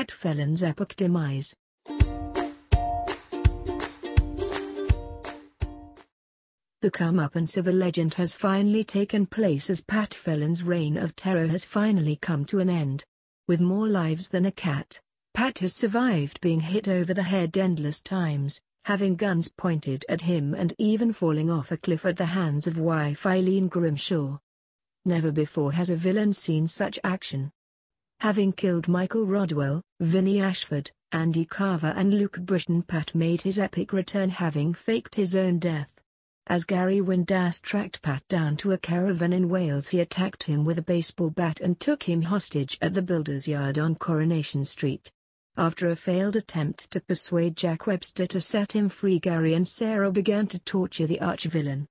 Pat Phelan's epic demise. The comeuppance of a legend has finally taken place as Pat Phelan's reign of terror has finally come to an end. With more lives than a cat, Pat has survived being hit over the head endless times, having guns pointed at him and even falling off a cliff at the hands of Phelan Grimshaw. Never before has a villain seen such action. Having killed Michael Rodwell, Vinnie Ashford, Andy Carver and Luke Britton, Pat made his epic return, having faked his own death. As Gary Windass tracked Pat down to a caravan in Wales, he attacked him with a baseball bat and took him hostage at the Builder's Yard on Coronation Street. After a failed attempt to persuade Jack Webster to set him free, Gary and Sarah began to torture the arch-villain.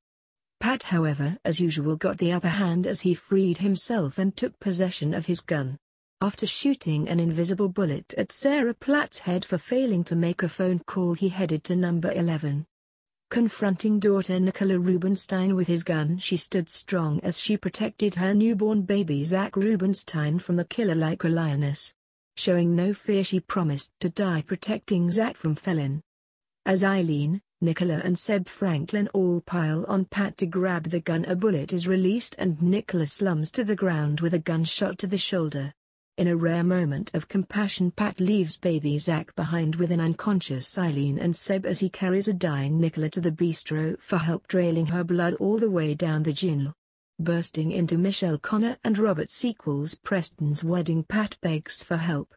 Pat, however, as usual, got the upper hand as he freed himself and took possession of his gun. After shooting an invisible bullet at Sarah Platt's head for failing to make a phone call, he headed to number 11. Confronting daughter NICOLA Rubinstein with his gun, she stood strong as she protected her newborn baby Zach Rubinstein from the killer like a lioness. Showing no fear, she promised to die protecting Zach from Phelan. As Eileen, Nicola and Seb Franklin all pile on Pat to grab the gun, a bullet is released and Nicola slumps to the ground with a gunshot to the shoulder. In a rare moment of compassion, Pat leaves baby Zach behind with an unconscious Eileen and Seb as he carries a dying Nicola to the bistro for help, trailing her blood all the way down the aisle. Bursting into Michelle Connor and Robert sequels Preston's wedding, Pat begs for help.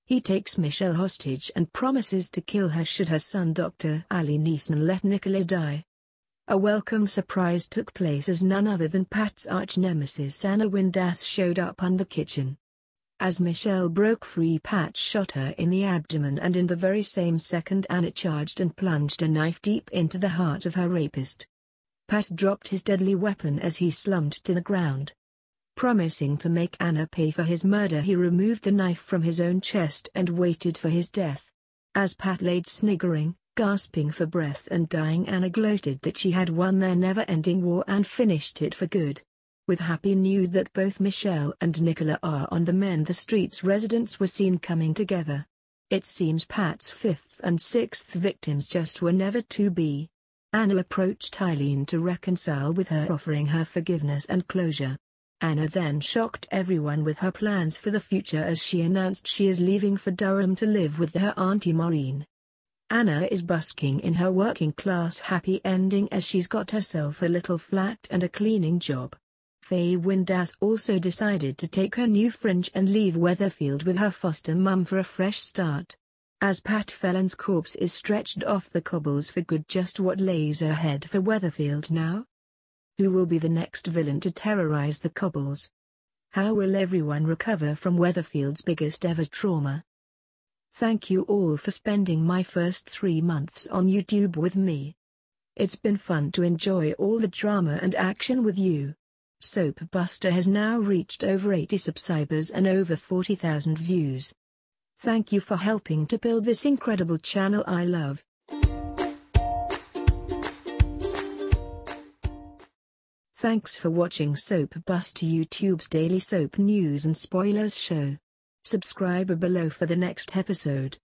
He takes Michelle hostage and promises to kill her should her son Dr. Ali Neeson let Nicola die. A welcome surprise took place as none other than Pat's arch-nemesis Anna Windass showed up in the kitchen. As Michelle broke free, Pat shot her in the abdomen, and in the very same second Anna charged and plunged a knife deep into the heart of her rapist. Pat dropped his deadly weapon as he slumped to the ground. Promising to make Anna pay for his murder, he removed the knife from his own chest and waited for his death. As Pat laid sniggering, gasping for breath and dying, Anna gloated that she had won their never-ending war and finished it for good. With happy news that both Michelle and Nicola are on the mend, the street's residents were seen coming together. It seems Pat's fifth and sixth victims just were never to be. Anna approached Eileen to reconcile with her, offering her forgiveness and closure. Anna then shocked everyone with her plans for the future as she announced she is leaving for Durham to live with her auntie Maureen. Anna is basking in her working-class happy ending as she's got herself a little flat and a cleaning job. Faye Windass also decided to take her new fringe and leave Weatherfield with her foster mum for a fresh start. As Pat Phelan's corpse is stretched off the cobbles for good, just what lays ahead for Weatherfield now? Who will be the next villain to terrorize the cobbles? How will everyone recover from Weatherfield's biggest ever trauma? Thank you all for spending my first 3 months on YouTube with me. It's been fun to enjoy all the drama and action with you. SoapBuster has now reached over 80 subscribers and over 40,000 views. Thank you for helping to build this incredible channel I love. Thanks for watching SoapBuster, YouTube's daily soap news and spoilers show. Subscribe below for the next episode.